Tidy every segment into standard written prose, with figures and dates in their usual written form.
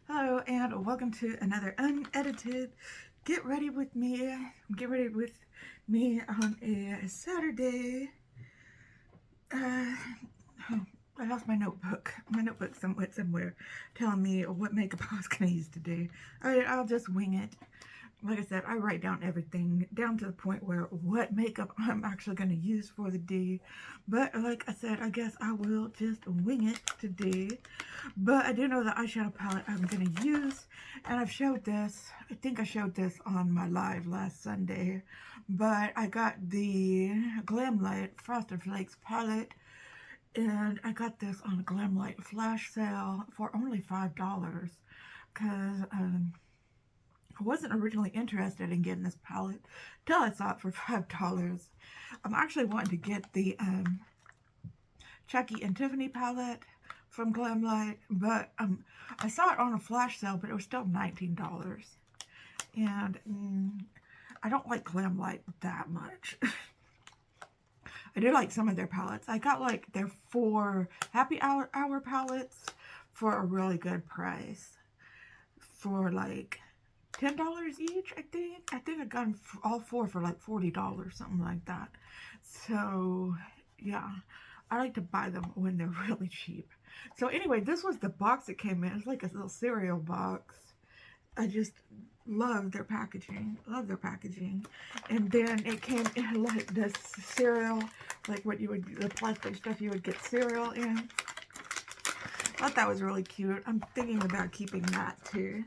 Hello and welcome to another unedited Get Ready with Me. Get ready with me on a Saturday. Uh, I lost my notebook. My notebook somewhere telling me what makeup I was going to use today. I'll just wing it. Like I said, I write down everything down to the point where what makeup I'm actually going to use for the day. But like I said, I guess I will just wing it today. But I do know the eyeshadow palette I'm going to use. And I've showed this. I think I showed this on my live last Sunday. But I got the Glamlite Frosted Flakes palette. And I got this on a Glamlite flash sale for only $5. Because I wasn't originally interested in getting this palette till I saw it for $5. I'm actually wanting to get the Chatty and Tiffany palette from Glamlite, but I saw it on a flash sale, but it was still $19. And I don't like Glamlite that much. I do like some of their palettes. I got like their 4 happy hour palettes for a really good price. For like $10 each, I think. I got them all 4 for like $40, something like that. So, yeah. I like to buy them when they're really cheap. So anyway, this was the box it came in. It's like a little cereal box. I just love their packaging. Love their packaging. And then it came in like this cereal, like what you would, the plastic stuff you would get cereal in. I thought that was really cute. I'm thinking about keeping that too.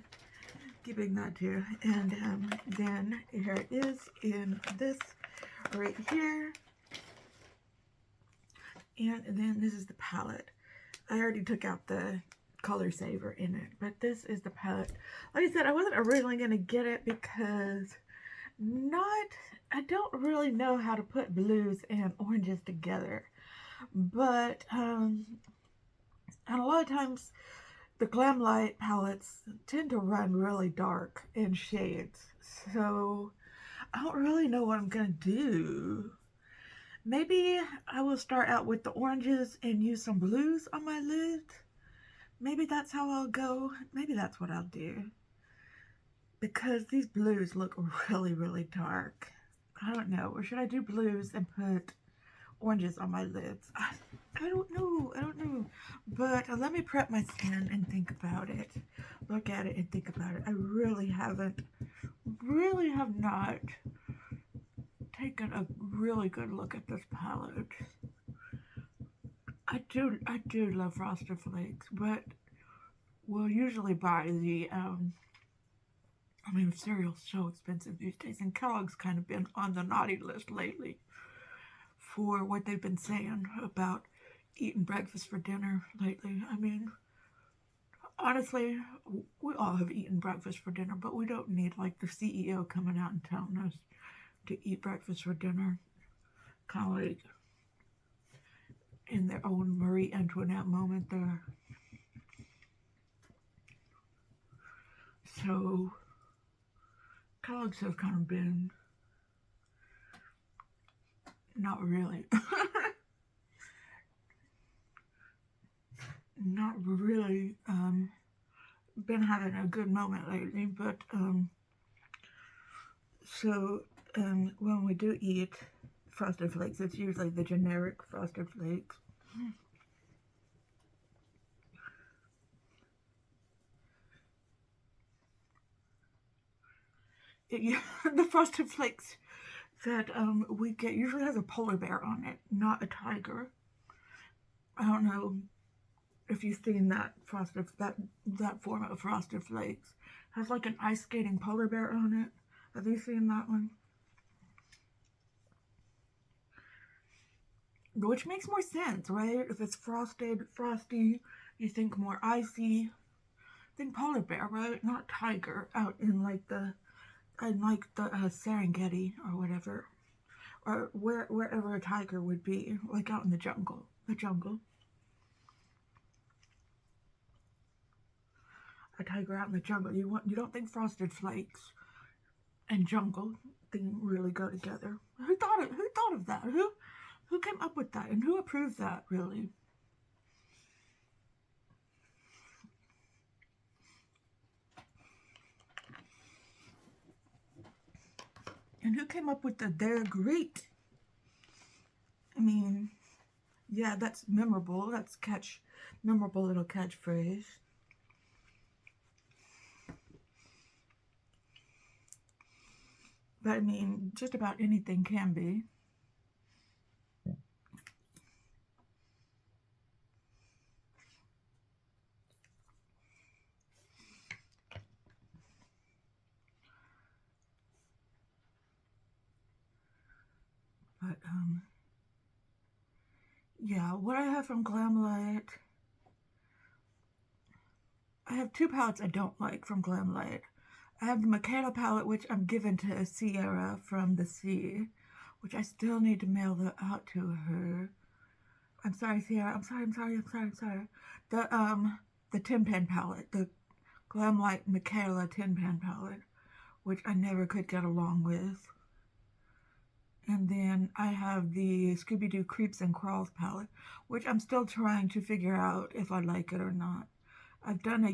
And then here it is in this right here. And then this is the palette. I already took out the color saver in it, but this is the palette. Like I said, I wasn't originally going to get it because I don't really know how to put blues and oranges together. But, and a lot of times the Glamlite palettes tend to run really dark in shades. So I don't really know what I'm going to do. Maybe I will start out with the oranges and use some blues on my lids. Maybe that's how I'll go. Maybe that's what I'll do. Because these blues look really, really dark. I don't know. Or should I do blues and put oranges on my lids? I don't know. But let me prep my skin and think about it. Look at it and think about it. I really have not taken a really good look at this palette. I do love Frosted Flakes, but we'll usually buy the, cereal's so expensive these days, and Kellogg's kind of been on the naughty list lately for what they've been saying about eating breakfast for dinner lately. I mean, honestly, we all have eaten breakfast for dinner, but we don't need like the CEO coming out and telling us to eat breakfast for dinner. Kind of like in their own Marie Antoinette moment there. So, Kellogg's have kind of been not really been having a good moment lately, but when we do eat Frosted Flakes, it's usually the generic Frosted Flakes. The Frosted Flakes that we get usually has a polar bear on it, not a tiger. I don't know if you've seen that form of Frosted Flakes. It has like an ice skating polar bear on it. Have you seen that one? Which makes more sense, right? If it's frosty, you think more icy. Think polar bear, right? Not tiger out in like the Serengeti or whatever, or wherever a tiger would be, like out in the jungle. A tiger out in the jungle. You don't think Frosted Flakes and jungle thing really go together? Who thought of that? Who came up with that, and who approved that, really? And who came up with the "they're great"? I mean, yeah, that's memorable. That's memorable little catchphrase. But I mean, just about anything can be. But, yeah, what I have from Glamlite, I have two palettes I don't like from Glamlite. I have the Mascara palette, which I'm given to Sierra from the Sea, which I still need to mail out to her. I'm sorry, Sierra. I'm sorry. The Tin Pan palette, the Glamlite Mascara Tin Pan palette, which I never could get along with. And then I have the Scooby-Doo Creeps and Crawls palette, which I'm still trying to figure out if I like it or not. I've done a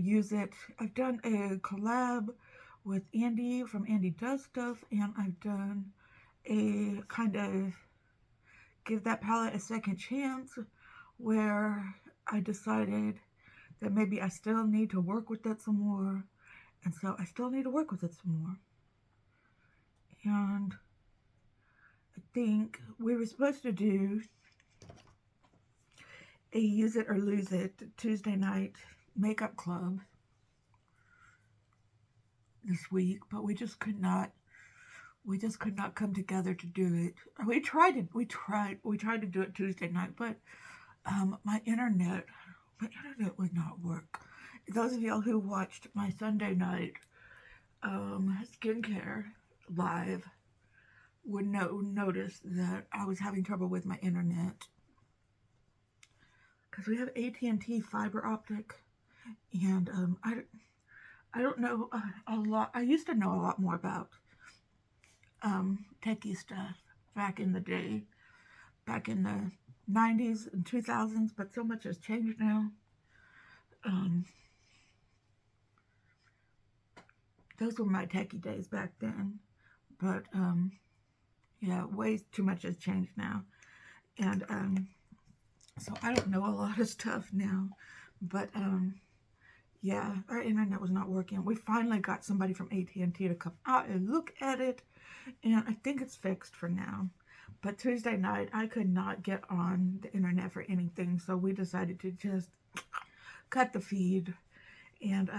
collab with Andy from Andy Does Stuff, and I've done a kind of give that palette a second chance where I decided that maybe I still need to work with it some more, and so I still need to work with it some more. And I think we were supposed to do a Use It or Lose It Tuesday night makeup club this week, but we just could not come together to do it. We tried to do it Tuesday night, but my internet would not work. Those of y'all who watched my Sunday night skincare live would notice that I was having trouble with my internet because we have AT&T fiber optic, and I don't know a lot. I used to know a lot more about techie stuff back in the day, back in the 90s and 2000s, but so much has changed now. Those were my techie days back then, but yeah, way too much has changed now, and so I don't know a lot of stuff now, but yeah, our internet was not working. We finally got somebody from AT&T to come out and look at it, and I think it's fixed for now. But Tuesday night, I could not get on the internet for anything, so we decided to just cut the feed. And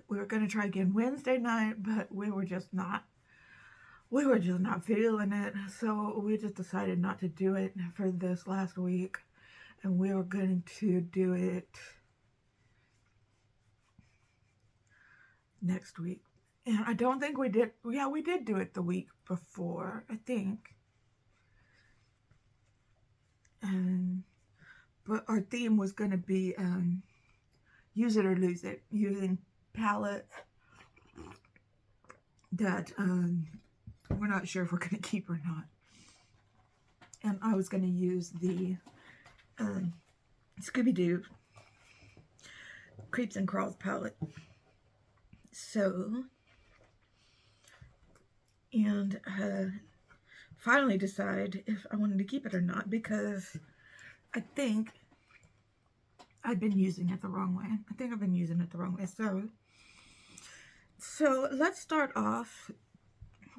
we were going to try again Wednesday night, but we were just not feeling it. So we just decided not to do it for this last week, and we were going to do it next week. And I don't think we did. Yeah, we did do it the week before, I think. But our theme was going to be Use It or Lose It, using palettes that we're not sure if we're going to keep or not. And I was going to use the Scooby-Doo Creeps and Crawls palette. So, and finally decide if I wanted to keep it or not, because I think I've been using it the wrong way. So let's start off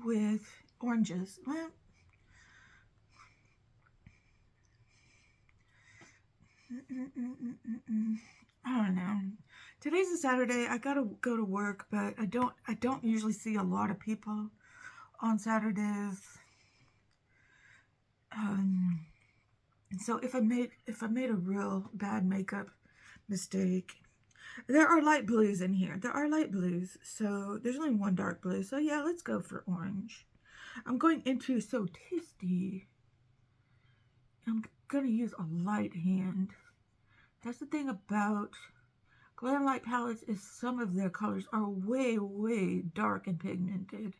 with oranges. Well, I don't know. Today's a Saturday. I gotta go to work, but I don't usually see a lot of people on Saturdays. So if I made a real bad makeup mistake, there are light blues in here. So there's only one dark blue. So yeah, let's go for orange. I'm going into So Tasty. I'm gonna use a light hand. That's the thing about Glamlite palettes, is some of their colors are way, way dark and pigmented.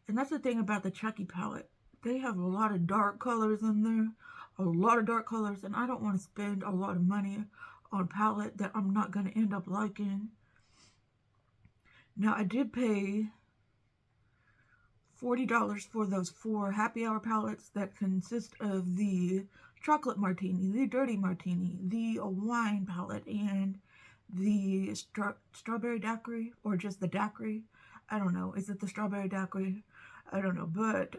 And that's the thing about the Chucky palette. They have a lot of dark colors in there. And I don't want to spend a lot of money on a palette that I'm not going to end up liking. Now, I did pay $40 for those 4 happy hour palettes that consist of the chocolate martini, the dirty martini, the wine palette, and the strawberry daiquiri, or just the daiquiri. I don't know. Is it the strawberry daiquiri? I don't know. But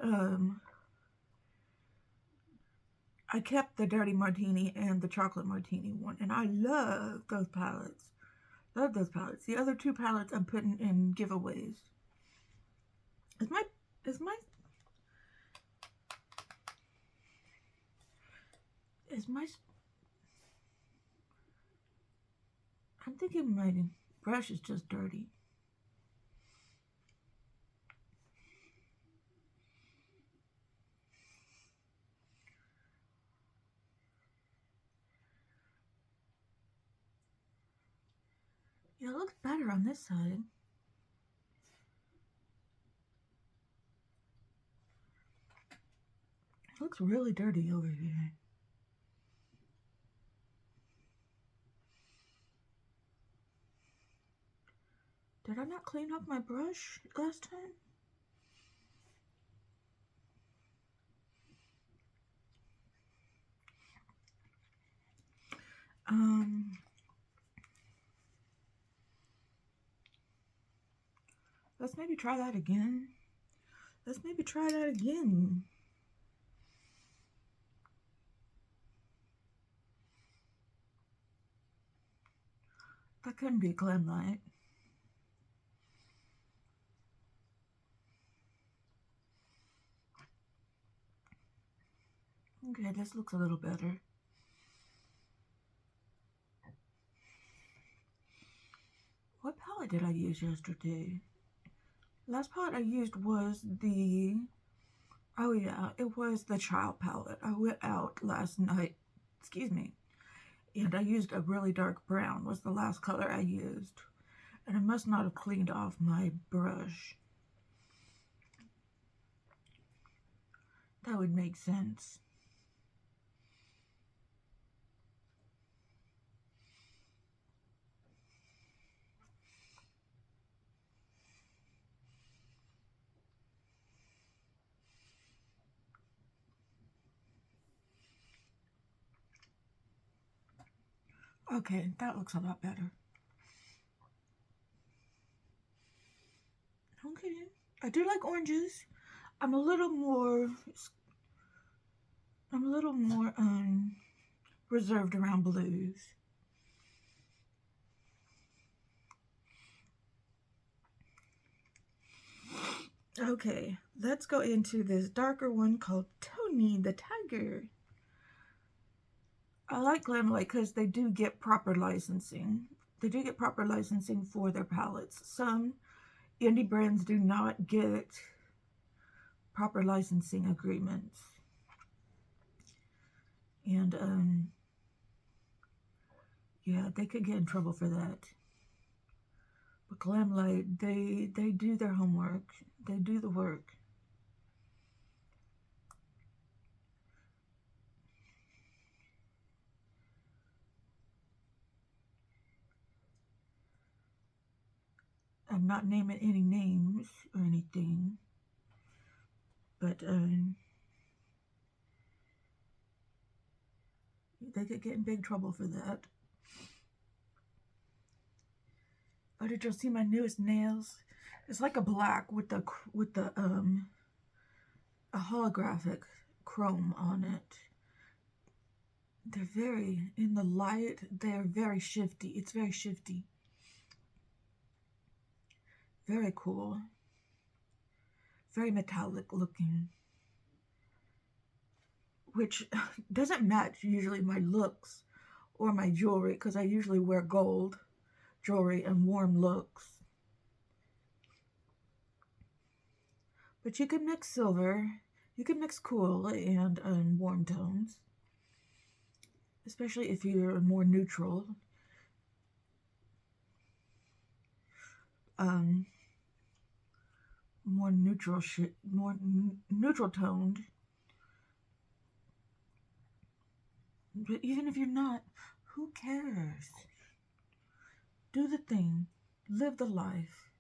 I kept the dirty martini and the chocolate martini one, and I love those palettes. Love those palettes. The other 2 palettes I'm putting in giveaways. Is my I'm thinking my brush is just dirty. Yeah, it looks better on this side. It looks really dirty over here. Did I not clean up my brush last time? Let's maybe try that again. That couldn't be Glamlite. Okay, this looks a little better. What palette did I use yesterday? Last palette I used was the, oh yeah, it was the Child palette. I went out last night, excuse me, and I used a really dark brown, was the last color I used. And I must not have cleaned off my brush. That would make sense. Okay, that looks a lot better. Okay, I do like oranges. I'm a little more reserved around blues. Okay, let's go into this darker one called Tony the Tiger. I like Glamlite because they do get proper licensing. They do get proper licensing for their palettes. Some indie brands do not get proper licensing agreements. And, yeah, they could get in trouble for that. But Glamlite, they do their homework. They do the work. I'm not naming any names or anything, but they could get in big trouble for that. Oh, did you see my newest nails? It's like a black with the a holographic chrome on it. They're very, in the light, they're very shifty. It's very shifty. Very cool. Very metallic looking. Which doesn't match usually my looks or my jewelry, because I usually wear gold jewelry and warm looks. But you can mix silver. You can mix cool and warm tones. Especially if you're more neutral. More neutral toned. But even if you're not, who cares? Do the thing. Live the life.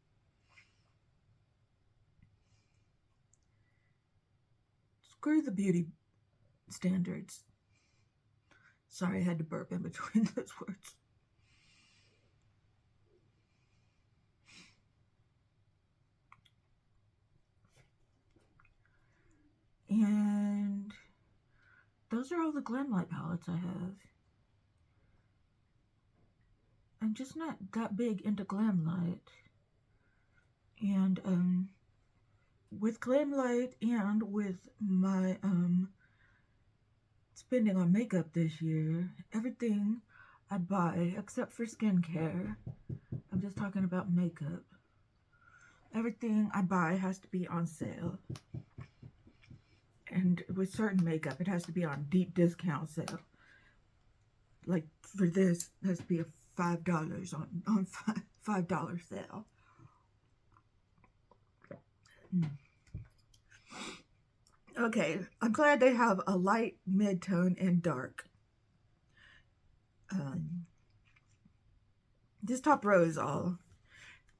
Screw the beauty standards. Sorry, I had to burp in between those words. And those are all the Glamlite palettes I have. I'm just not that big into Glamlite. And with Glamlite and with my spending on makeup this year, everything I buy except for skincare, I'm just talking about makeup, everything I buy has to be on sale. And with certain makeup, it has to be on deep discount sale. Like for this, it has to be a $5 on $5 sale. Okay, I'm glad they have a light, mid-tone, and dark. This top row is all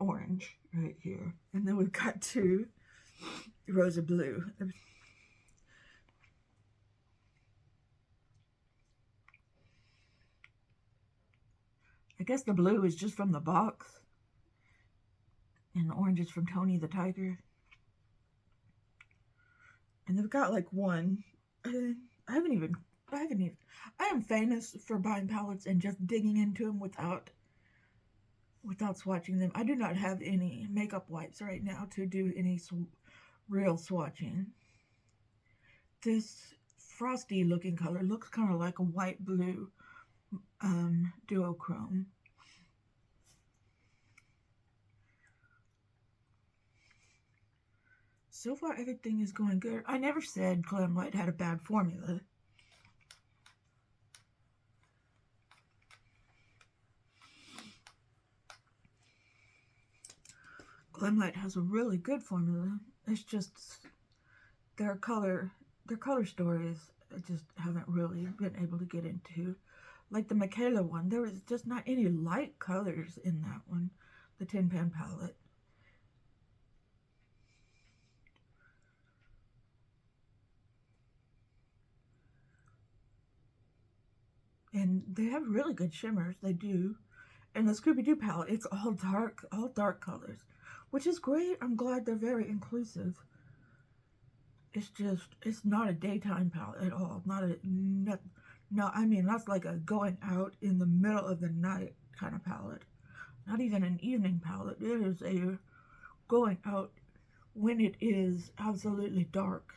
orange right here. And then we've got 2 rows of blue. I guess the blue is just from the box. And the orange is from Tony the Tiger. And they've got like one. I am famous for buying palettes and just digging into them without swatching them. I do not have any makeup wipes right now to do any real swatching. This frosty looking color looks kind of like a white blue duochrome. So far everything is going good. I never said Glamlite had a bad formula. Glamlite has a really good formula. It's just their color stories I just haven't really been able to get into. Like the Michaela one, there was just not any light colors in that one, the Tin Pan palette. And they have really good shimmers, they do. And the Scooby-Doo palette, it's all dark colors, which is great. I'm glad they're very inclusive. It's not a daytime palette at all. No, I mean, that's like a going out in the middle of the night kind of palette. Not even an evening palette. It is a going out when it is absolutely dark.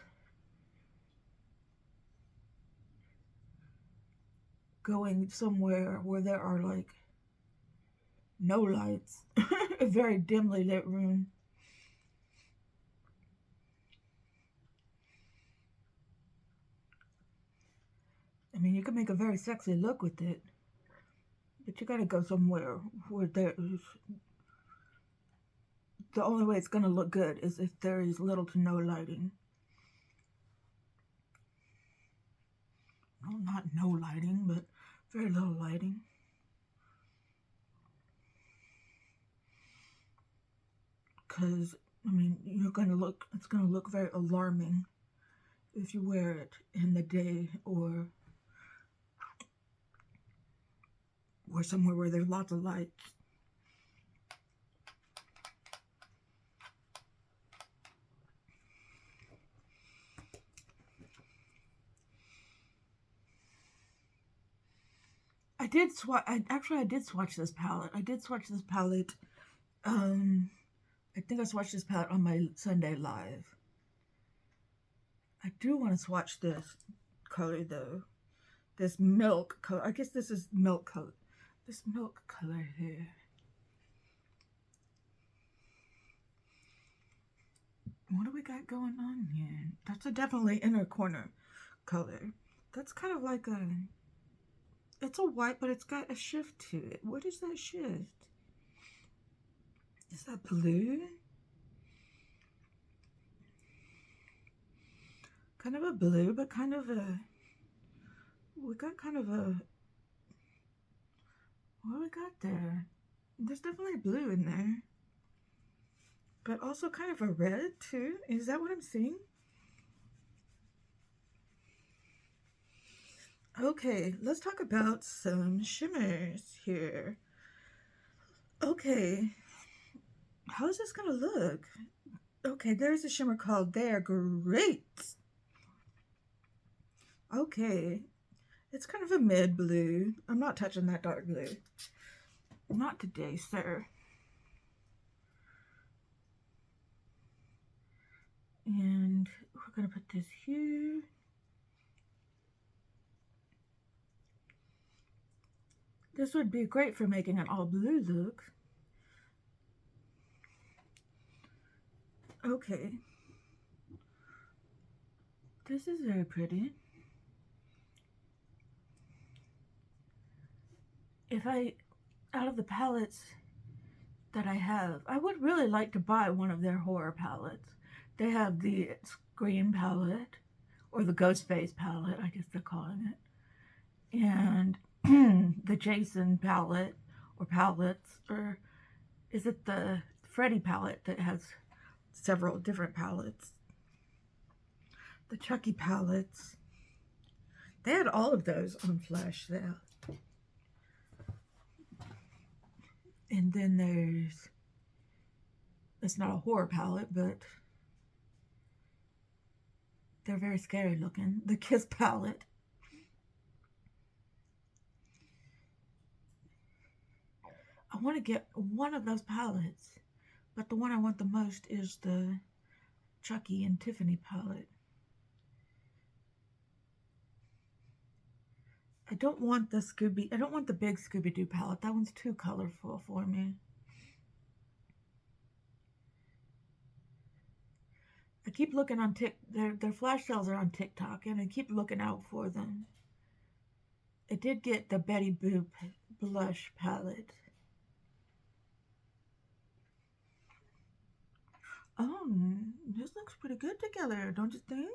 Going somewhere where there are like no lights. A very dimly lit room. I mean, you can make a very sexy look with it, but you gotta go somewhere where there's... The only way it's gonna look good is if there is little to no lighting. Well, not no lighting, but very little lighting. Because, I mean, it's gonna look very alarming if you wear it in the day or somewhere where there's lots of lights. I did swatch this palette. I think I swatched this palette on my Sunday live. I do want to swatch this color though. This milk color. I guess this is milk color. This milk color here. What do we got going on here? That's a definitely inner corner color. That's kind of like a... It's a white, but it's got a shift to it. What is that shift? Is that blue? Kind of a blue, but kind of a... We got kind of a... What do we got there? There's definitely blue in there. But also kind of a red, too. Is that what I'm seeing? Okay, let's talk about some shimmers here. Okay, how's this gonna look? Okay, there's a shimmer called They're Great. Okay, it's kind of a mid blue. I'm not touching that dark blue. Not today, sir. And we're gonna put this here. This would be great for making an all blue look. Okay. This is very pretty. Out of the palettes that I have, I would really like to buy one of their horror palettes. They have the Scream palette, or the Ghostface palette, I guess they're calling it, and the Jason palette, or palettes, or is it the Freddy palette that has several different palettes? The Chucky palettes. They had all of those on flash sale. And then it's not a horror palette, but they're very scary looking. The Kiss palette. I want to get one of those palettes, but the one I want the most is the Chucky and Tiffany palette. I don't want the big Scooby-Doo palette. That one's too colorful for me. I keep looking on their flash sales are on TikTok, and I keep looking out for them. I did get the Betty Boop blush palette. Oh, this looks pretty good together, don't you think?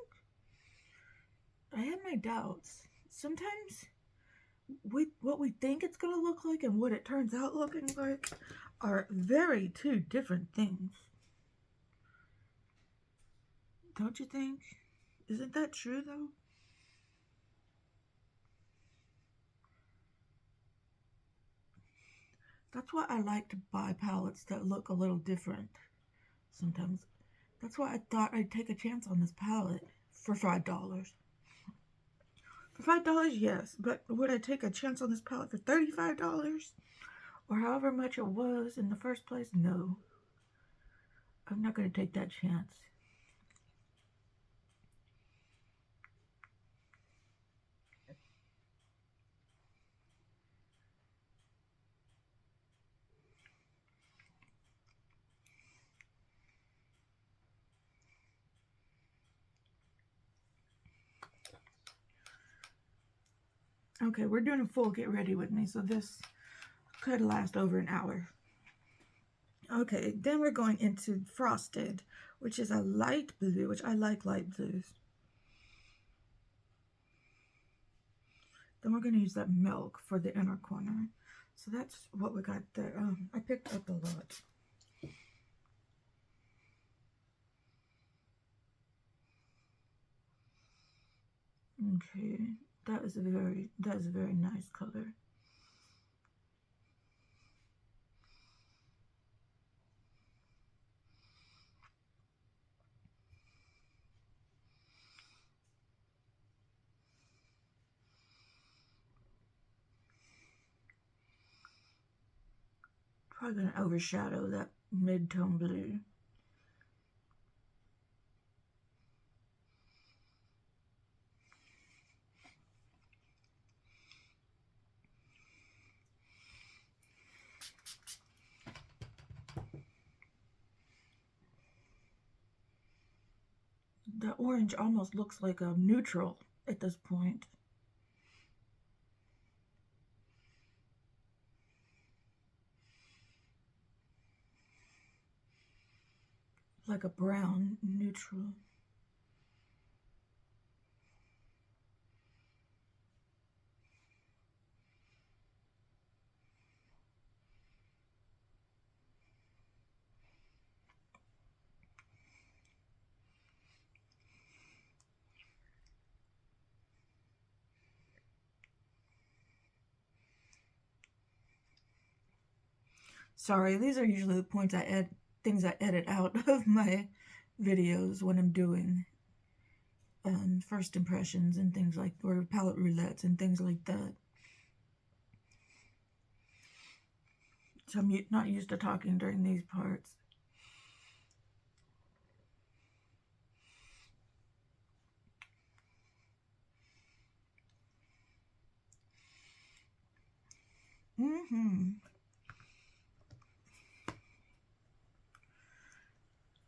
I have my doubts. Sometimes what we think it's going to look like and what it turns out looking like are very two different things. Don't you think? Isn't that true, though? That's why I like to buy palettes that look a little different sometimes. That's why I thought I'd take a chance on this palette for $5. For $5, yes, but would I take a chance on this palette for $35? Or however much it was in the first place? No. I'm not going to take that chance. Okay, we're doing a full get ready with me, so this could last over an hour. Okay, then we're going into Frosted, which is a light blue, which I like light blues. Then we're going to use that milk for the inner corner. So that's what we got there. I picked up a lot. Okay, that is a very nice color. Probably going to overshadow that mid-tone blue. The orange almost looks like a neutral at this point. Like a brown neutral. Sorry, these are usually the points things I edit out of my videos when I'm doing first impressions and things like, or palette roulettes and things like that. So I'm not used to talking during these parts.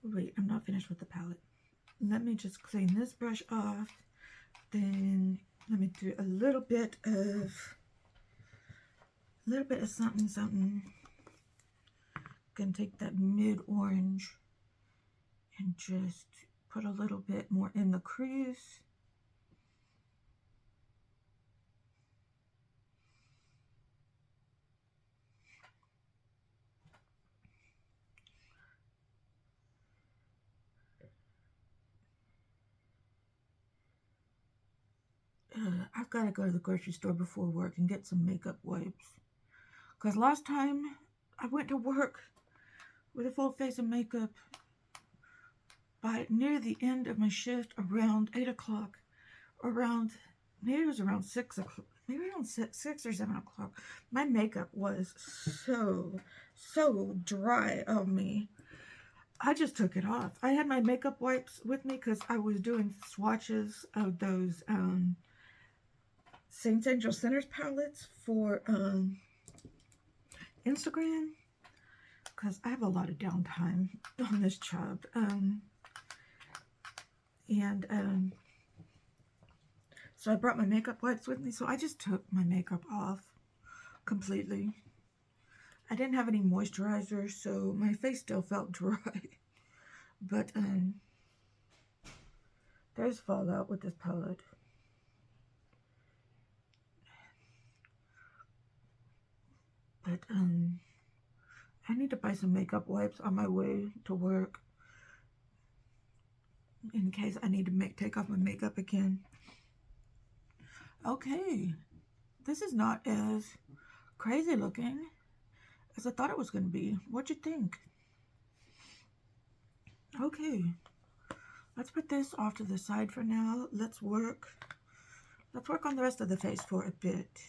Wait, I'm not finished with the palette. Let me just clean this brush off. Then let me do a little bit of something, something. Gonna take that mid orange and just put a little bit more in the crease. I've got to go to the grocery store before work and get some makeup wipes. Because last time I went to work with a full face of makeup by near the end of my shift around 8 o'clock. Maybe it was around 6 o'clock. Maybe around 6 or 7 o'clock. My makeup was so dry on me. I just took it off. I had my makeup wipes with me because I was doing swatches of those Saint Angel Centers palettes for Instagram, because I have a lot of downtime on this job. So I brought my makeup wipes with me, so I just took my makeup off completely. I didn't have any moisturizer, so my face still felt dry. But there's fallout with this palette. But I need to buy some makeup wipes on my way to work in case I need to take off my makeup again. Okay, this is not as crazy looking as I thought it was going to be. What'd you think? Okay, let's put this off to the side for now. Let's work on the rest of the face for a bit.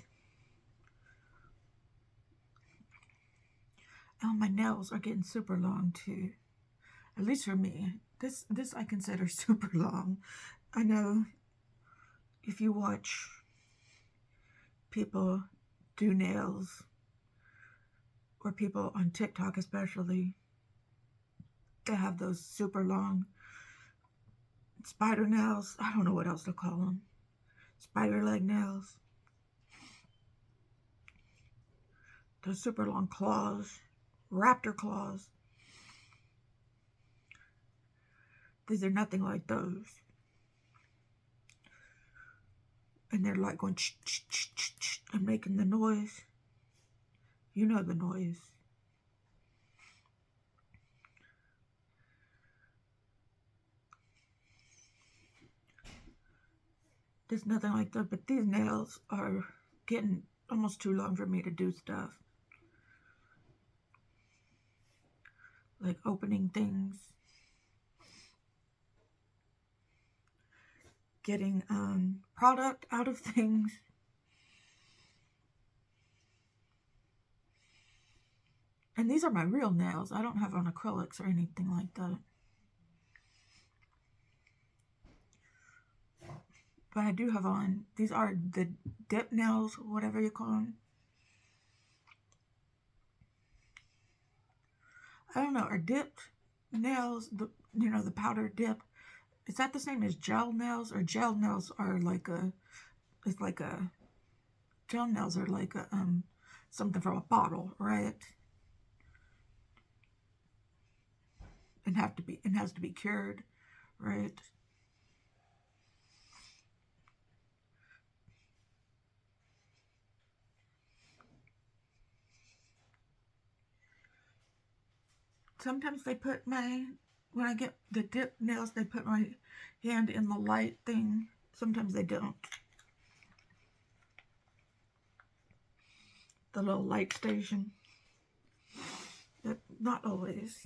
Oh, my nails are getting super long too. At least for me. This I consider super long. I know if you watch people do nails, or people on TikTok especially, they have those super long spider nails. I don't know what else to call them. Spider leg nails. Those super long claws. Raptor claws. These are nothing like those. And they're like going ch ch ch ch ch and making the noise. You know the noise. There's nothing like that, but these nails are getting almost too long for me to do stuff. Like opening things. Getting product out of things. And these are my real nails. I don't have on acrylics or anything like that. But I do have on, these are the dip nails, whatever you call them. I don't know, are dipped nails, the powder dip, is that the same as gel nails? Or gel nails are like gel nails are like something from a bottle, right? And has to be cured, right? Sometimes they put when I get the dip nails, they put my hand in the light thing. Sometimes they don't. The little light station. Not always.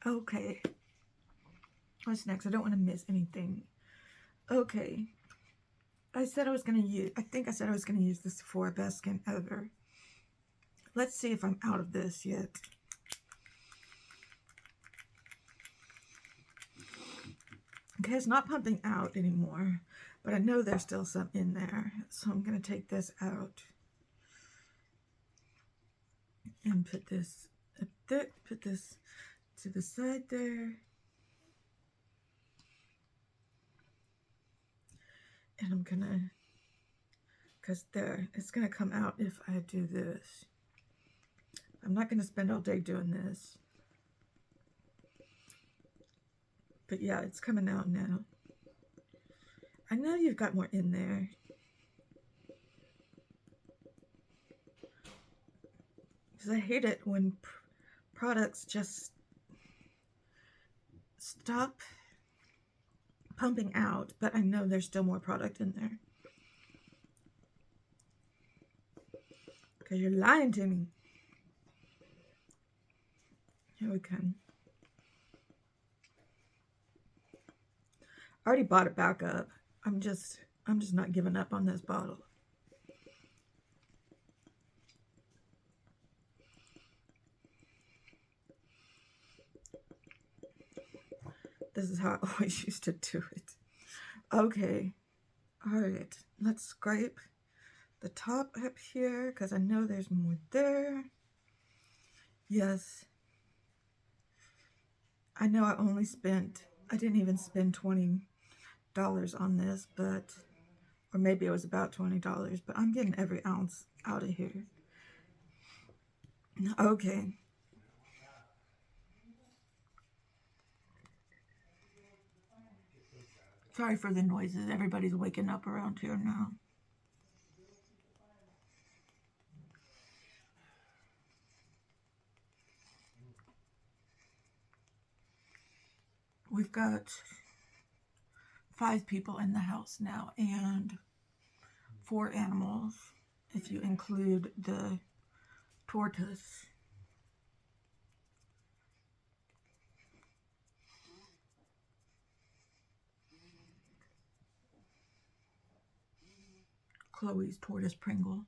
Okay. What's next? I don't want to miss anything. Okay. I think I said I was going to use the Sephora Best Skin Ever. Let's see if I'm out of this yet. Okay, it's not pumping out anymore, but I know there's still some in there. So I'm going to take this out and put this to the side there. And I'm going to, because there, it's going to come out if I do this. I'm not going to spend all day doing this. But yeah, it's coming out now. I know you've got more in there. Because I hate it when products just stop pumping out, but I know there's still more product in there. Because you're lying to me. Here we come. I already bought it back up. I'm just not giving up on this bottle. This is how I always used to do it. Okay. All right. Let's scrape the top up here because I know there's more there. Yes. I know I didn't even spend $20 on this, but, or maybe it was about $20, but I'm getting every ounce out of here. Okay. Sorry for the noises. Everybody's waking up around here now. We've got 5 people in the house now and 4 animals, if you include the tortoise. Chloe's tortoise Pringle.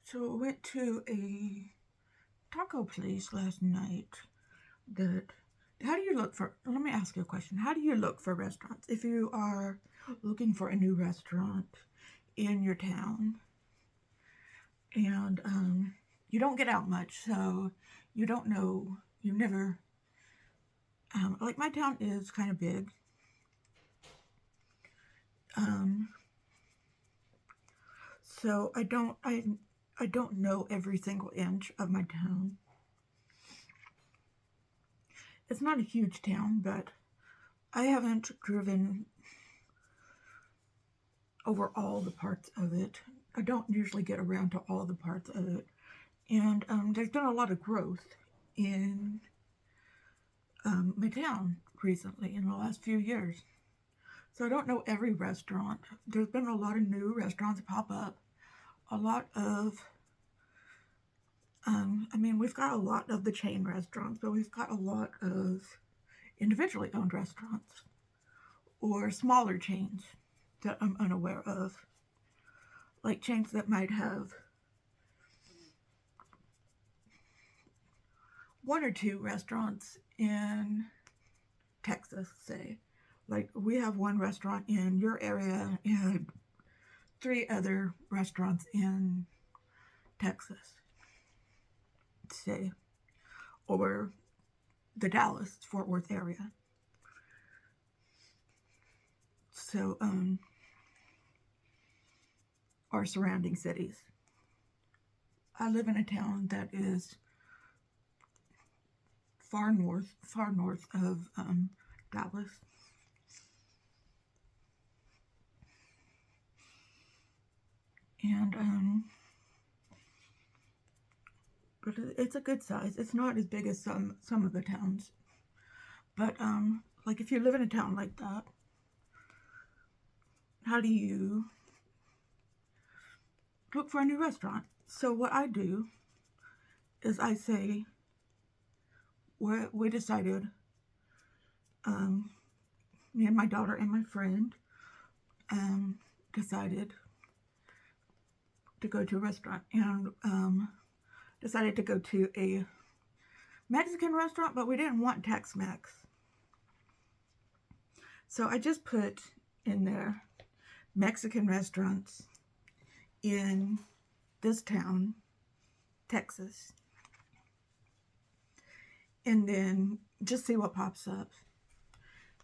So I went to a taco place last night how do you look for, let me ask you a question. How do you look for restaurants? If you are looking for a new restaurant in your town and you don't get out much, so you don't know, you never, like my town is kind of big. So I don't know every single inch of my town. It's not a huge town, but I haven't driven over all the parts of it. I don't usually get around to all the parts of it. And there's been a lot of growth in my town recently, in the last few years. So I don't know every restaurant. There's been a lot of new restaurants pop up. A lot of, I mean, we've got a lot of the chain restaurants, but we've got a lot of individually owned restaurants or smaller chains that I'm unaware of. Like chains that might have 1 or 2 restaurants in Texas, say. Like we have 1 restaurant in your area and 3 other restaurants in Texas, say, or the Dallas, Fort Worth area. So, our surrounding cities. I live in a town that is far north of Dallas. And but it's a good size. It's not as big as some of the towns. But like if you live in a town like that, how do you look for a new restaurant? So what I do is I say, we decided, me and my daughter and my friend decided to go to a restaurant, and decided to go to a Mexican restaurant, but we didn't want Tex-Mex. So I just put in there Mexican restaurants in this town, Texas, and then just see what pops up.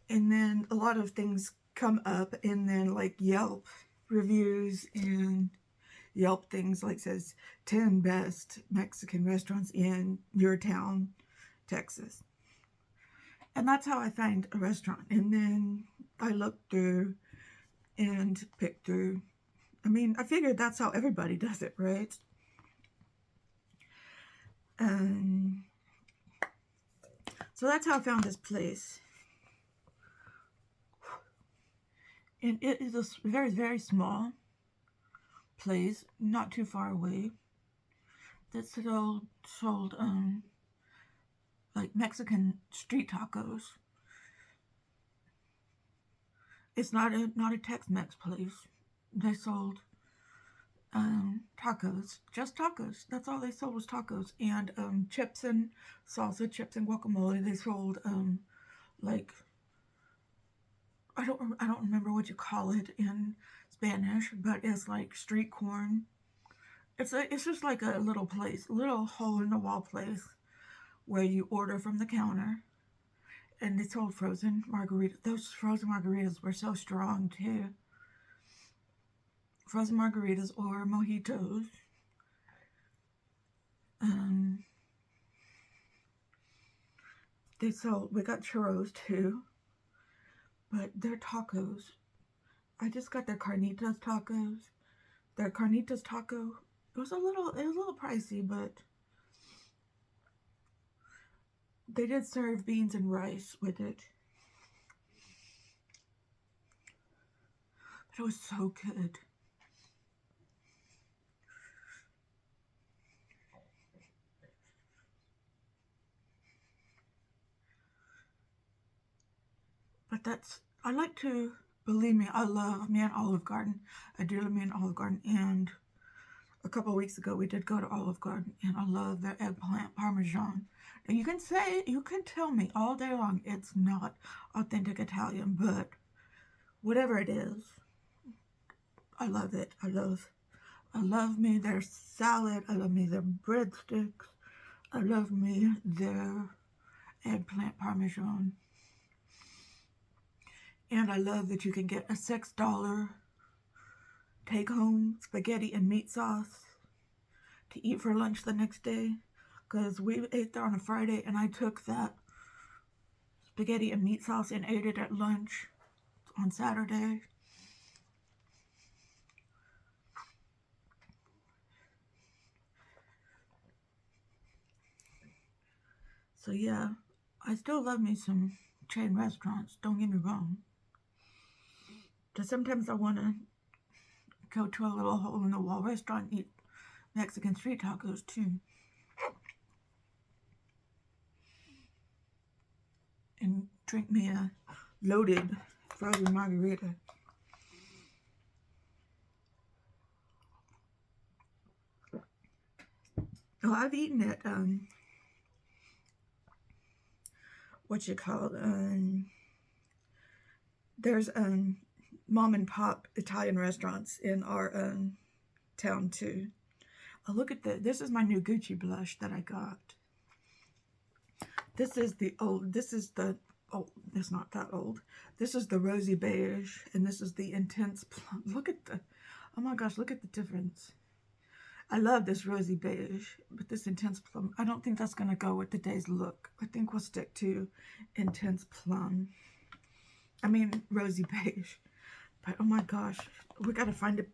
And then a lot of things come up, and then like Yelp reviews and Yelp things like says 10 best Mexican restaurants in your town, Texas. And that's how I find a restaurant. And then I look through and pick through. I mean, I figured that's how everybody does it, right? So that's how I found this place. And it is a very, very small place, not too far away, that sold like Mexican street tacos. It's not a Tex-Mex place. They sold tacos, just tacos. That's all they sold was tacos, and chips and salsa, chips and guacamole. They sold like I don't remember what you call it in Spanish, but it's like street corn. It's just like a little place, a little hole in the wall place where you order from the counter, and they sold frozen margaritas. Those frozen margaritas were so strong too. Frozen margaritas or mojitos. We got churros too, but their tacos, I just got their carnitas tacos. Their carnitas taco, it was a little pricey, but they did serve beans and rice with it. But it was so good. But I like to, believe me, I love me and Olive Garden. I do love me and Olive Garden. And a couple of weeks ago, we did go to Olive Garden, and I love their eggplant parmesan. Now you can tell me all day long it's not authentic Italian, but whatever it is, I love it. I love me their salad. I love me their breadsticks. I love me their eggplant parmesan. And I love that you can get a $6 take-home spaghetti and meat sauce to eat for lunch the next day. Because we ate there on a Friday, and I took that spaghetti and meat sauce and ate it at lunch on Saturday. So yeah, I still love me some chain restaurants, don't get me wrong. But sometimes I want to go to a little hole-in-the-wall restaurant and eat Mexican street tacos too. And drink me a loaded frozen margarita. Oh, I've eaten at, there's mom and pop Italian restaurants in our town too. Oh, look at this is my new Gucci blush that I got. This is not that old. This is the Rosey Beige, and this is the Intense Plum. Look at Oh my gosh, look at the difference. I love this rosy beige, but this intense plum, I don't think that's going to go with today's look. I think we'll stick to intense plum. I mean, rosy beige. But oh my gosh, we got to find a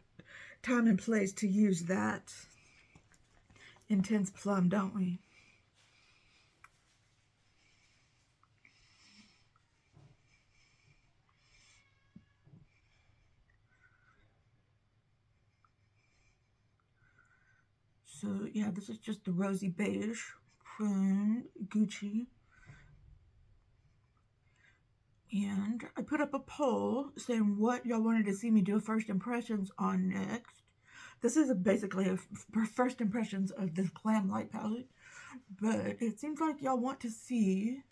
time and place to use that intense plum, don't we? So yeah, this is just the rosy beige from Gucci. And I put up a poll saying what y'all wanted to see me do first impressions on next. This is basically a first impressions of this Glamlite palette, but it seems like y'all want to see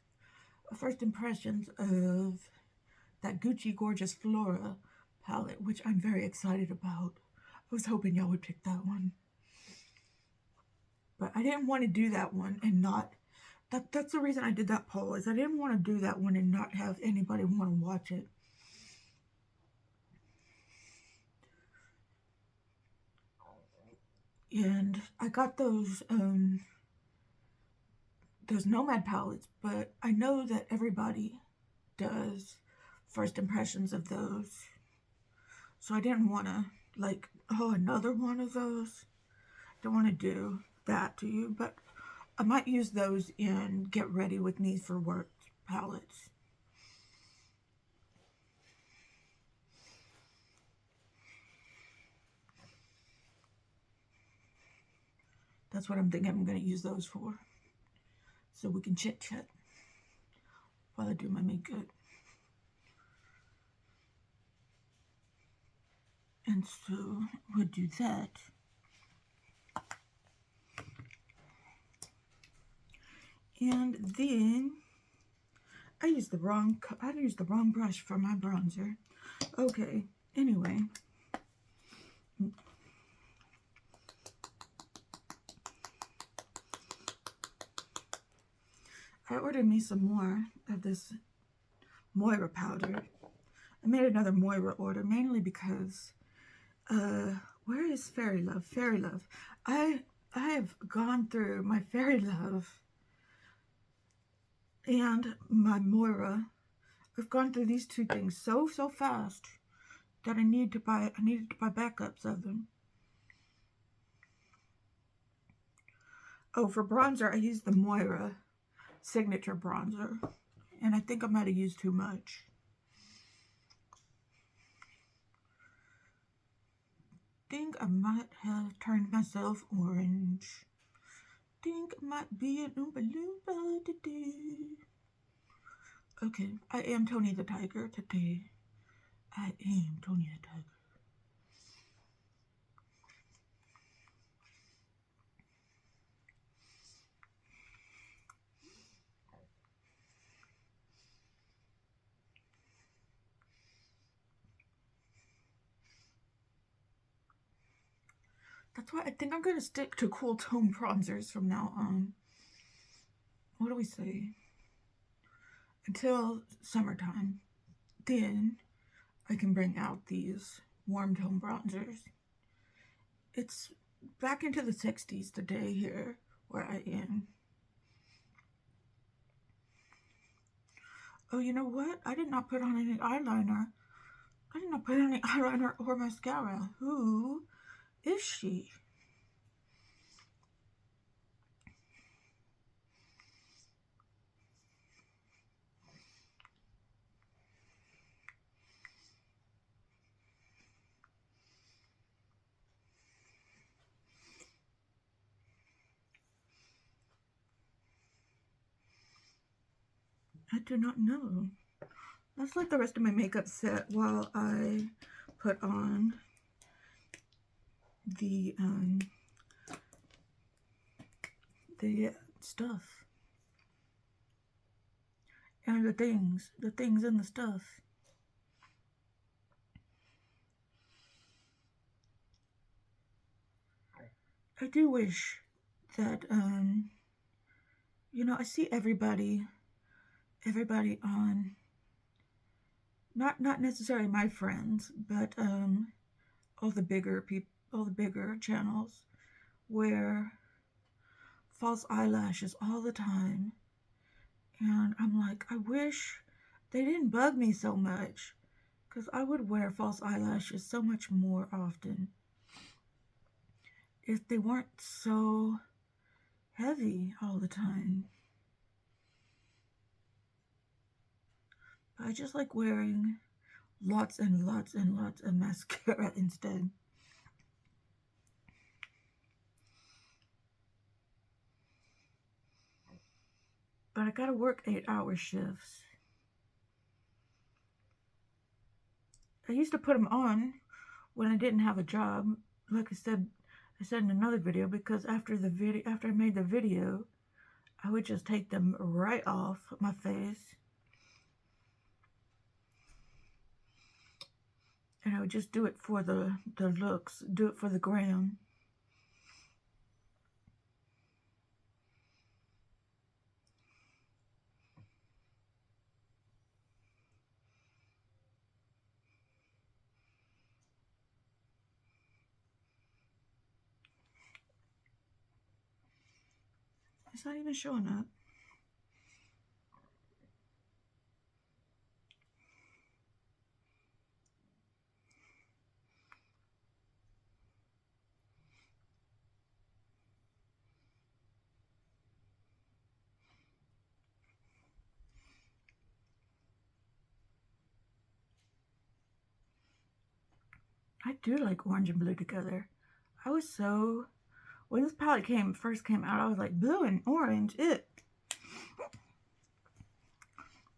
first impressions of that Gucci Gorgeous Flora palette, which I'm very excited about. I was hoping y'all would pick that one. But I didn't want to do that one and not... That's the reason I did that poll, is I didn't want to do that one and not have anybody want to watch it. And I got those Nomad palettes, but I know that everybody does first impressions of those. So I didn't want to, like, oh, another one of those. Don't want to do that to you, but I might use those in Get Ready With Me for Work palettes. That's what I'm thinking I'm going to use those for. So we can chit chat while I do my makeup. And so we'll do that. And then I used the wrong brush for my bronzer. Okay, anyway. I ordered me some more of this Moira powder. I made another Moira order mainly because where is Fairy Love? Fairy Love. I have gone through my Fairy Love and my Moira. I've gone through these two things so fast that I needed to buy backups of them. Oh, for bronzer, I used the Moira Signature Bronzer. And I think I might have used too much. Think I might have turned myself orange. Think I might be an Oompa Loompa today. Okay, I am Tony the Tiger today. I am Tony the Tiger. That's why I think I'm going to stick to cool tone bronzers from now on. What do we say? Until summertime. Then I can bring out these warm tone bronzers. It's back into the 60s today here where I am. Oh, you know what? I did not put on any eyeliner. I did not put on any eyeliner or mascara. Who is she? I do not know. Let's let the rest of my makeup set while I put on the stuff. And the things in the stuff. I do wish that, you know, I see everybody on, not necessarily my friends, but all the bigger people, all the bigger channels wear false eyelashes all the time. And I'm like, I wish they didn't bug me so much, because I would wear false eyelashes so much more often if they weren't so heavy all the time. But I just like wearing lots and lots and lots of mascara instead. But I gotta work 8-hour shifts. I used to put them on when I didn't have a job, like I said in another video, because after I made the video, I would just take them right off my face. And I would just do it for the looks, do it for the gram. It's not even showing up. I do like orange and blue together. I was so... When this palette first came out, I was like, blue and orange, it.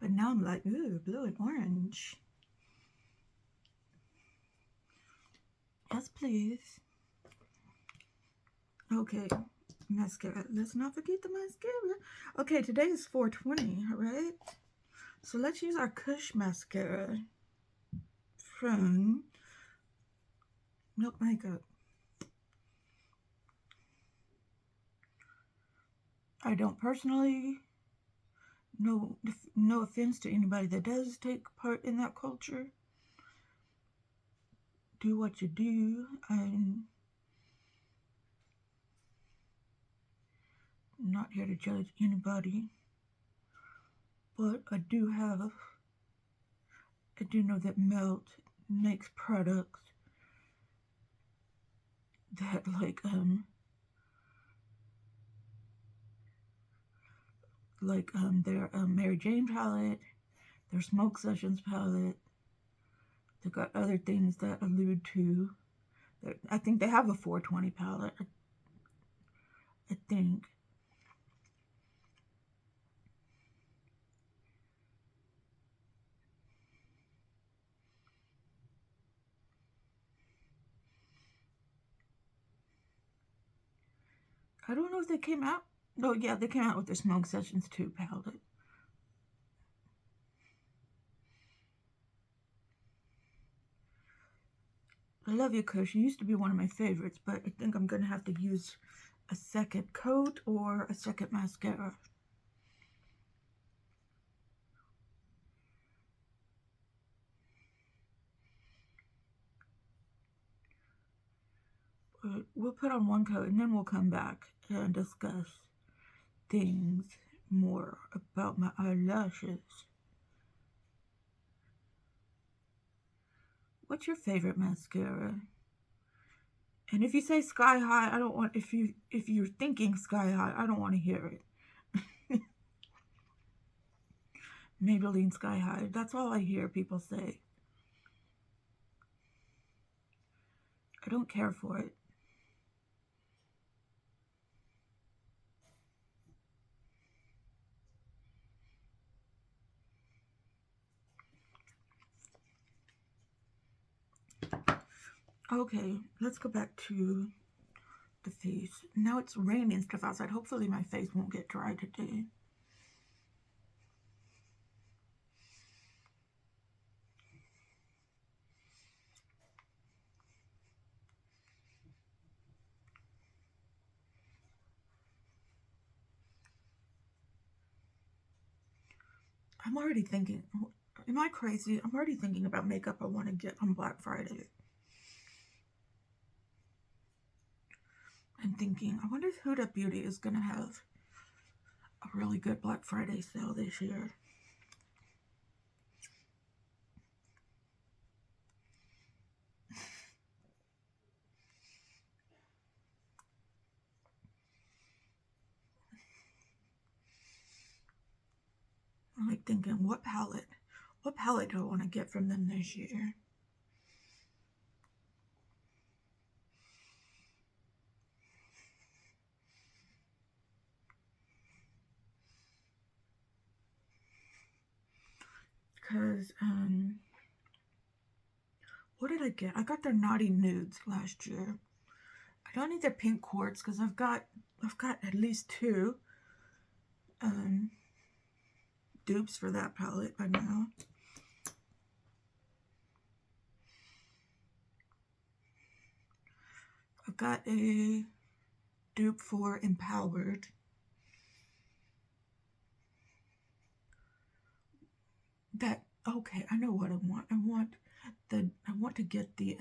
But now I'm like, ooh, blue and orange. Yes, please. Okay, mascara. Let's not forget the mascara. Okay, today is 4/20, right? So let's use our Kush mascara from Milk Makeup. I don't personally, no offense to anybody that does take part in that culture. Do what you do. I'm not here to judge anybody. But I do know that Melt makes products that their Mary Jane palette, their Smoke Sessions palette. They've got other things that allude to. I think they have a 420 palette. I think. I don't know if they came out. No, yeah, they came out with their Smoke Sessions 2 palette. I love you, Kush. You used to be one of my favorites, but I think I'm going to have to use a second coat or a second mascara. But we'll put on one coat and then we'll come back and discuss things more about my eyelashes. What's your favorite mascara? And if you say Sky High, I don't want, if you're thinking Sky High, I don't want to hear it. Maybelline Sky High. That's all I hear people say. I don't care for it. Okay, let's go back to the face. Now it's raining and stuff outside. Hopefully my face won't get dry today. I'm already thinking, am I crazy? I'm already thinking about makeup I want to get on Black Friday. I'm thinking, I wonder if Huda Beauty is going to have a really good Black Friday sale this year. I'm like thinking, what palette do I want to get from them this year? Because, what did I get? I got their Naughty Nudes last year. I don't need their pink quartz because I've got at least 2 dupes for that palette by now. I've got a dupe for Empowered. Okay, I know what I want. I want to get the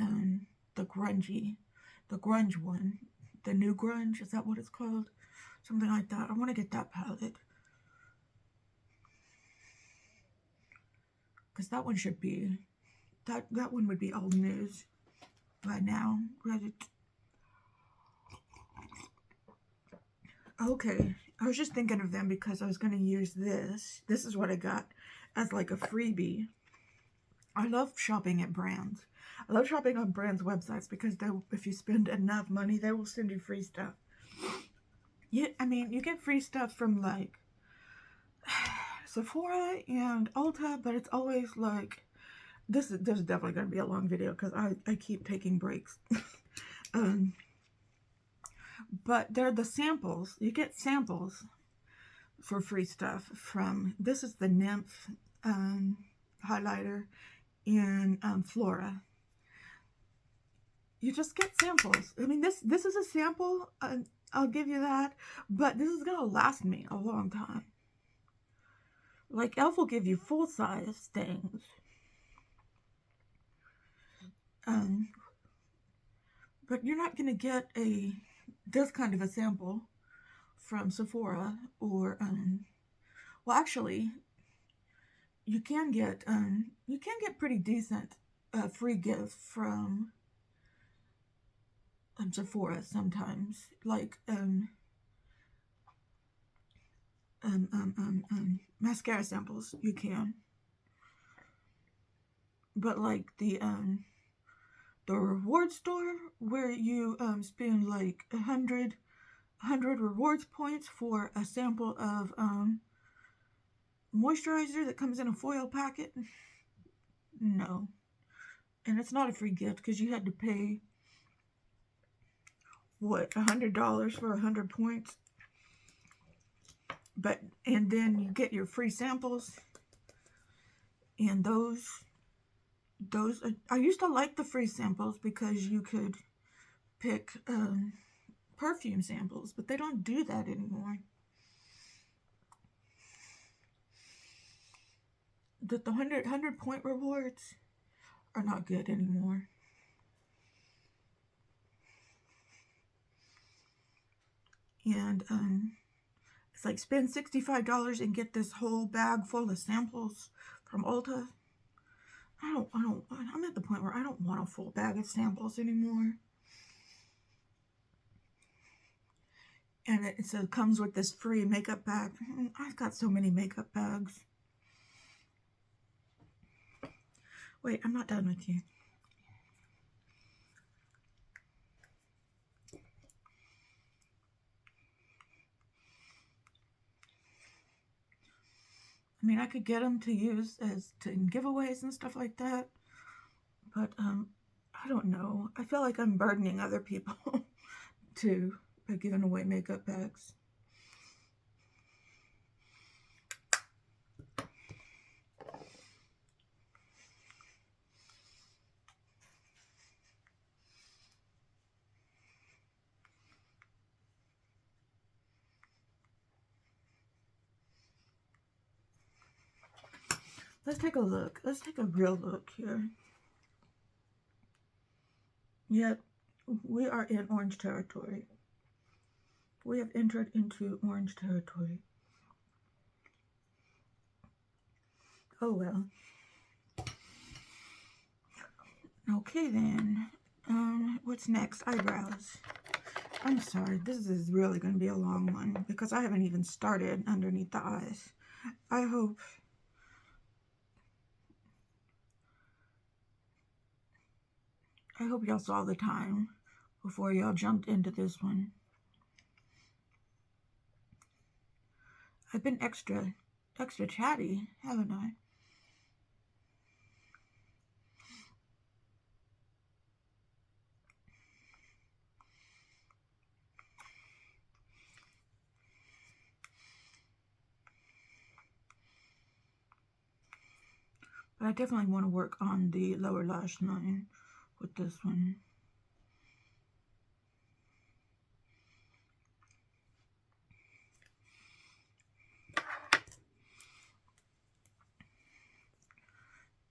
grunge one. The new grunge, is that what it's called? Something like that. I want to get that palette. Because that one should be, that one would be old news by now. Okay, I was just thinking of them because I was going to use this. This is what I got as like a freebie. I love shopping at brands. I love shopping on brands' websites because if you spend enough money, they will send you free stuff. I mean, you get free stuff from like Sephora and Ulta, but it's always like, this is definitely going to be a long video because I keep taking breaks. But they're the samples. You get samples for free stuff from, this is the NYMPH highlighter in Flora. You just get samples. I mean, this is a sample, I'll give you that, but this is going to last me a long time. Like, Elf will give you full-size things. But you're not going to get this kind of a sample from Sephora or, well, actually, you can get pretty decent free gifts from Sephora sometimes, like mascara samples you can, but like the reward store where you spend like 100 rewards points for a sample of moisturizer that comes in a foil packet. No, and it's not a free gift because you had to pay what, $100 for 100 points. But, and then you get your free samples, and those I used to like the free samples because you could pick perfume samples, but they don't do that anymore. The 100 point rewards are not good anymore. And it's like spend $65 and get this whole bag full of samples from Ulta. I'm at the point where I don't want a full bag of samples anymore. And it comes with this free makeup bag. I've got so many makeup bags. Wait, I'm not done with you. I mean, I could get them to use in giveaways and stuff like that, but I don't know. I feel like I'm burdening other people too by giving away makeup bags. Let's take a look. Let's take a real look here. Yep, we are in orange territory. We have entered into orange territory. Oh well. Okay then. What's next? Eyebrows. I'm sorry, this is really going to be a long one because I haven't even started underneath the eyes. I hope y'all saw the time before y'all jumped into this one. I've been extra chatty, haven't I? But I definitely want to work on the lower lash line with this one.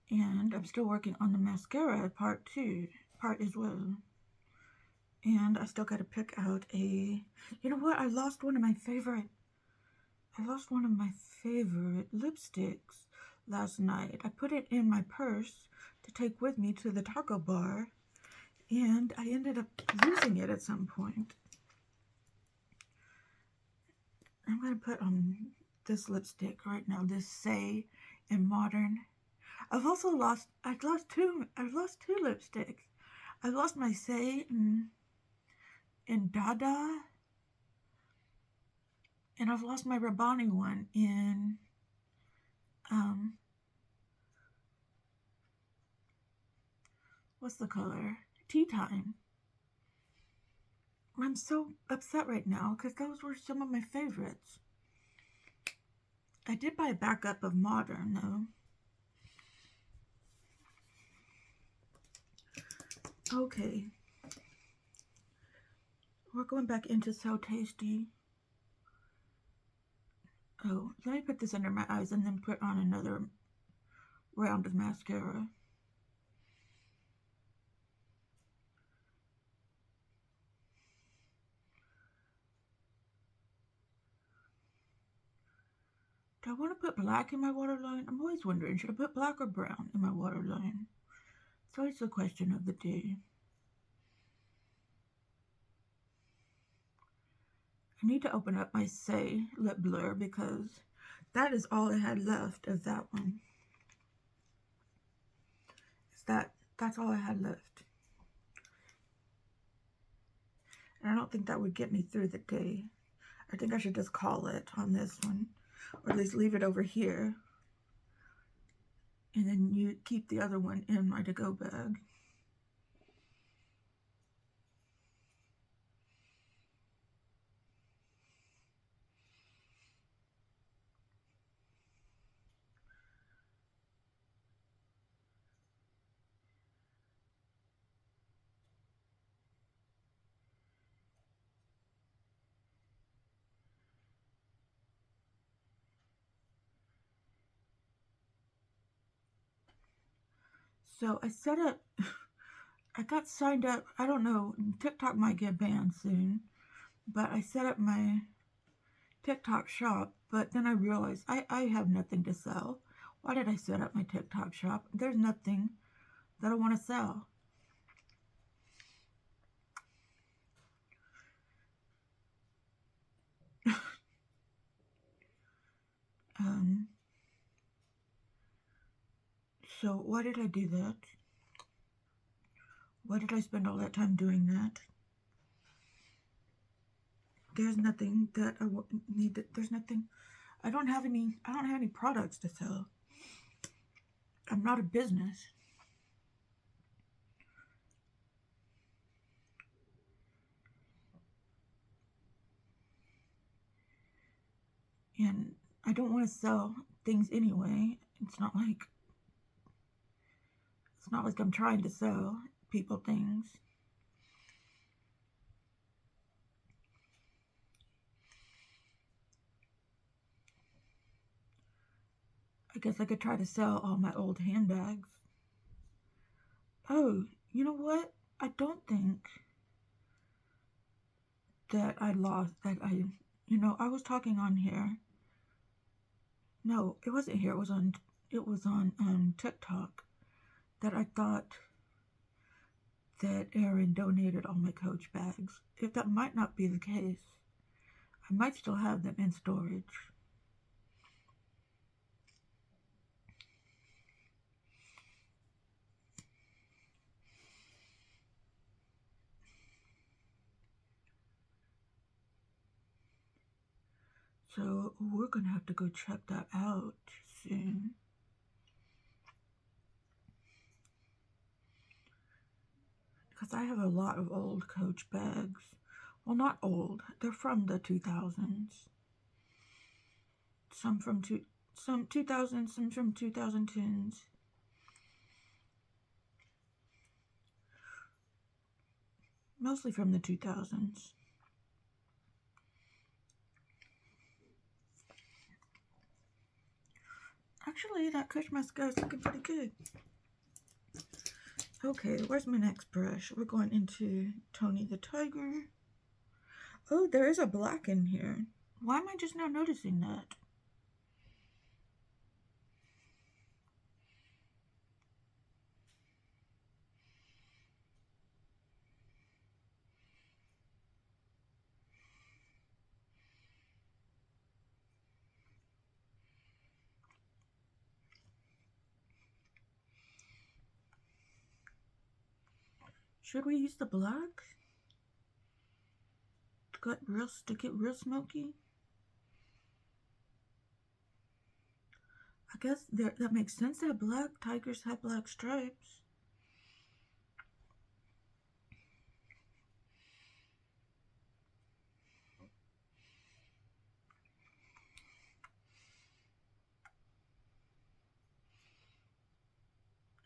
And I'm still working on the mascara part as well. And I still got to pick out a, you know what? I lost one of my favorite lipsticks last night. I put it in my purse to take with me to the taco bar, and I ended up losing it at some point. I'm going to put on this lipstick right now, this Saie in Modern. I've lost two lipsticks. I lost my Saie in Dada, and I've lost my Rabbani one in what's the color? Tea Time. I'm so upset right now because those were some of my favorites. I did buy a backup of Modern though. Okay. We're going back into So Tasty. Oh, let me put this under my eyes and then put on another round of mascara. Do I want to put black in my waterline? I'm always wondering, should I put black or brown in my waterline? It's always the question of the day. I need to open up my Saie lip blur because that is all I had left of that one. That's all I had left. And I don't think that would get me through the day. I think I should just call it on this one, or at least leave it over here. And then you keep the other one in my to-go bag. So I got signed up. I don't know, TikTok might get banned soon, but I set up my TikTok shop, but then I realized I have nothing to sell. Why did I set up my TikTok shop? There's nothing that I want to sell. So why did I do that? Why did I spend all that time doing that? There's nothing that I need. There's nothing. I don't have any products to sell. I'm not a business. And I don't want to sell things anyway. It's not like I'm trying to sell people things. I guess I could try to sell all my old handbags. Oh, you know what? I don't think that I lost, that you know, I was talking on here. No, it wasn't here. It was on TikTok that I thought that Aaron donated all my Coach bags. If that might not be the case, I might still have them in storage. So we're gonna have to go check that out soon. Because I have a lot of old Coach bags. Well, not old. They're from the 2000s. Some from some 2000s, some from 2010s. Mostly from the 2000s. Actually, that Kush mascara is looking pretty good. Okay, where's my next brush? We're going into Tony the Tiger. Oh, there is a black in here. Why am I just now noticing that? Should we use the black? To get real smoky? I guess that makes sense to have black. Tigers have black stripes.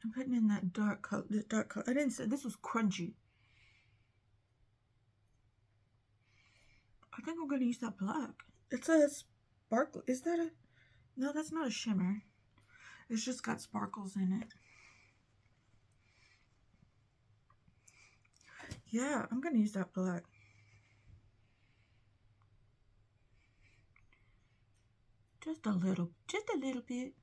I'm putting in that dark color. This dark color. I didn't say this was crunchy. I think I'm gonna use that black. It's a sparkle. Is that a? No, that's not a shimmer. It's just got sparkles in it. Yeah, I'm gonna use that black. Just a little bit.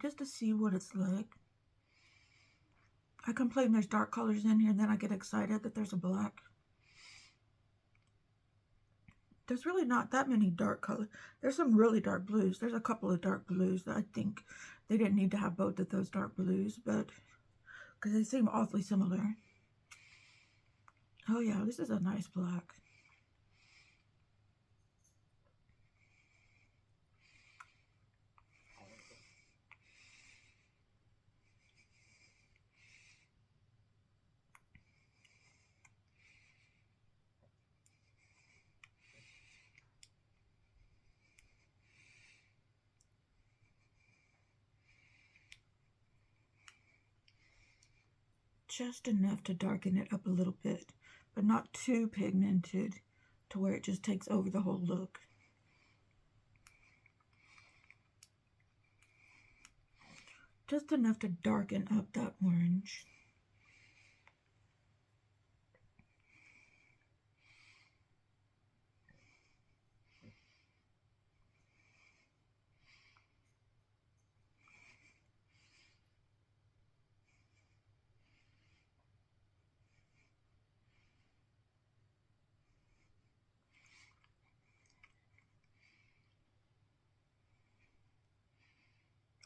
Just to see what it's like. I complain there's dark colors in here, and then I get excited that there's a black. There's really not that many dark colors. There's some really dark blues. There's a couple of dark blues that I think they didn't need to have both of those dark blues, but because they seem awfully similar. Oh yeah, this is a nice black. Just enough to darken it up a little bit, but not too pigmented to where it just takes over the whole look. Just enough to darken up that orange.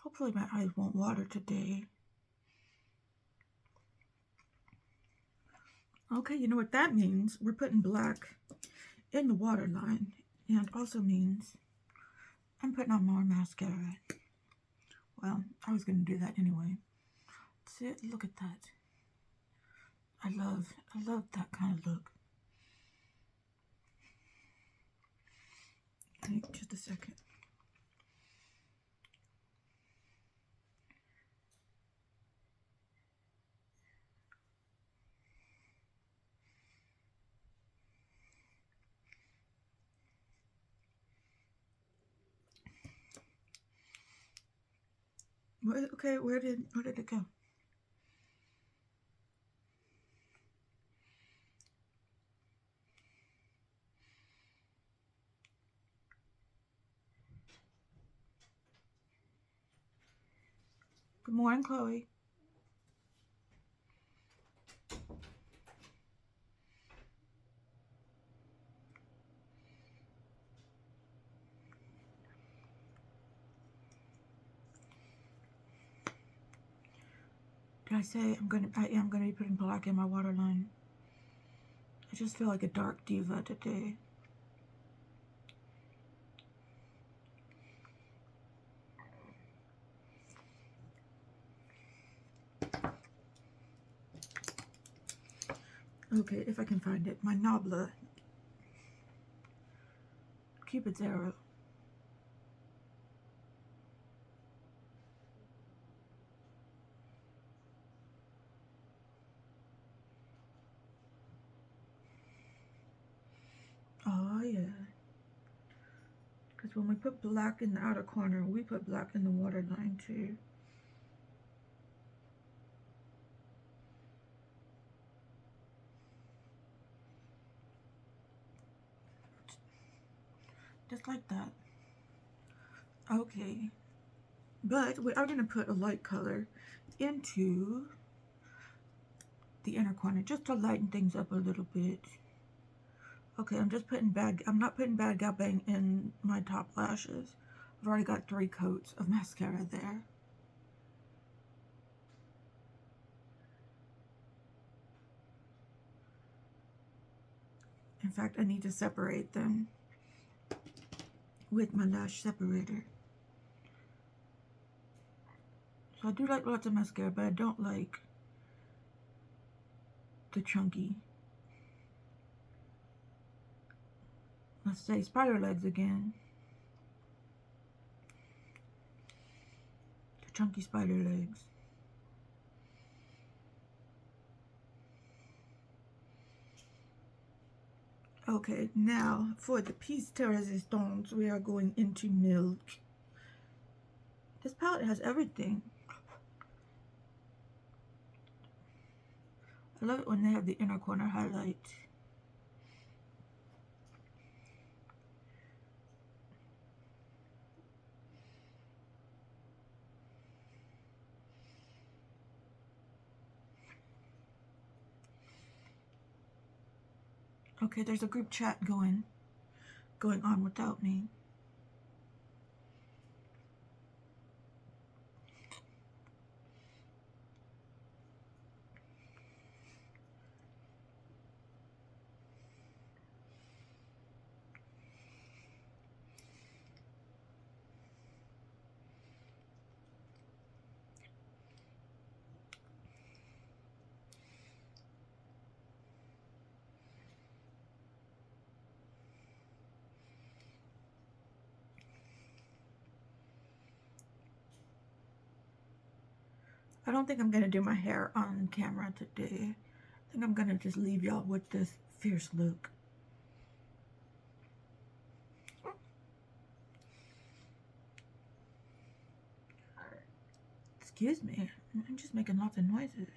Hopefully my eyes won't water today. Okay, you know what that means? We're putting black in the waterline, and also means I'm putting on more mascara. Well, I was going to do that anyway. See, look at that. I love that kind of look. Okay, just a second. Okay, where did it go? Good morning, Chloe. Did I say I am gonna be putting black in my waterline? I just feel like a dark diva today. Okay, if I can find it. My Nabla Cupid's arrow. Oh yeah. Because when we put black in the outer corner, we put black in the waterline too. Just like that. Okay. But we are going to put a light color into the inner corner just to lighten things up a little bit. Okay, I'm not putting bad gal bang in my top lashes. I've already got 3 coats of mascara there. In fact, I need to separate them with my lash separator. So I do like lots of mascara, but I don't like the chunky. Let's say spider legs again. The chunky spider legs. Okay, now for the piece de resistance, we are going into milk. This palette has everything. I love it when they have the inner corner highlight. Okay, there's a group chat going on without me. I don't think I'm gonna do my hair on camera today. I think I'm gonna just leave y'all with this fierce look. Excuse me, I'm just making lots of noises.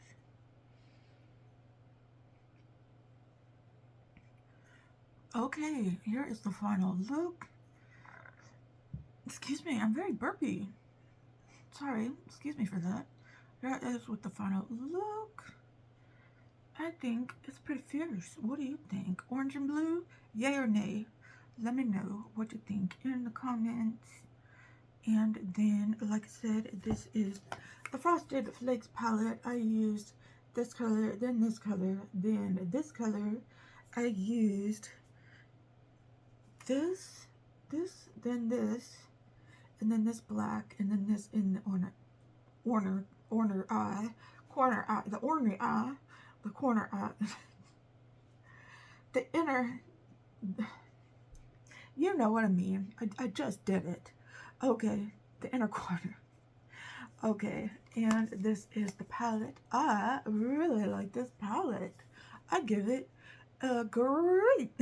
Okay, here is the final look. Excuse me, I'm very burpy. Sorry, excuse me for that. Here is with the final look. I think it's pretty fierce. What do you think? Orange and blue? Yay or nay? Let me know what you think in the comments. And then, like I said, this is the Frosted Flakes palette. I used this color, then this color, then this color. I used this, then this, and then this black, and then this in the corner eye, the ornery eye, the corner eye, the inner, you know what I mean. I just did it. Okay, the inner corner. Okay, and this is the palette. I really like this palette. I give it a great.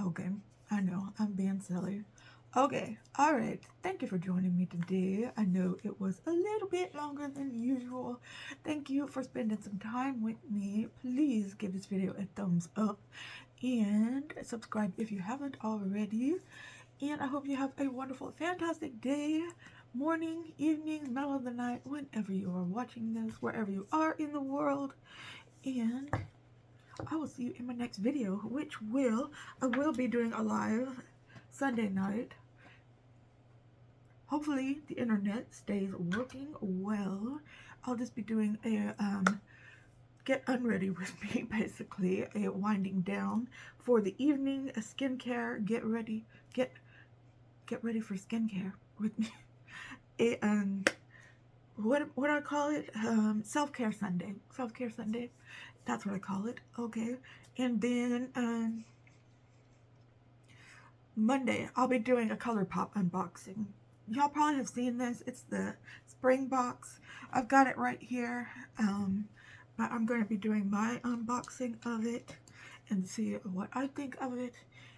Okay, I know, I'm being silly. Okay, alright. Thank you for joining me today. I know it was a little bit longer than usual. Thank you for spending some time with me. Please give this video a thumbs up and subscribe if you haven't already. And I hope you have a wonderful, fantastic day, morning, evening, middle of the night, whenever you are watching this, wherever you are in the world. And I will see you in my next video, which I will be doing a live Sunday night. Hopefully the internet stays working well. I'll just be doing a get unready with me, basically a winding down for the evening, a skincare, get ready for skincare with me. What I call it, self-care Sunday, that's what I call it. Okay, and then Monday I'll be doing a ColourPop unboxing. Y'all probably have seen this. It's the spring box. I've got it right here, but I'm going to be doing my unboxing of it and see what I think of it.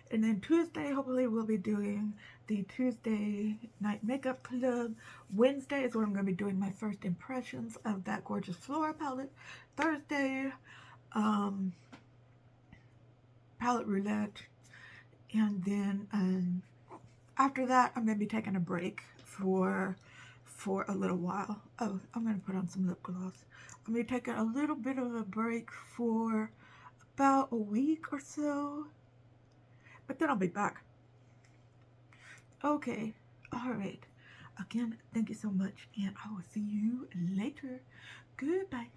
And then Tuesday, hopefully we'll be doing the Tuesday night makeup club. Wednesday is when I'm going to be doing my first impressions of that gorgeous Flora palette. Thursday, palette roulette. And then after that, I'm going to be taking a break for a little while. Oh, I'm going to put on some lip gloss. I'm going to be taking a little bit of a break for about a week or so. But then I'll be back. Okay. All right. Again, thank you so much. And I will see you later. Goodbye.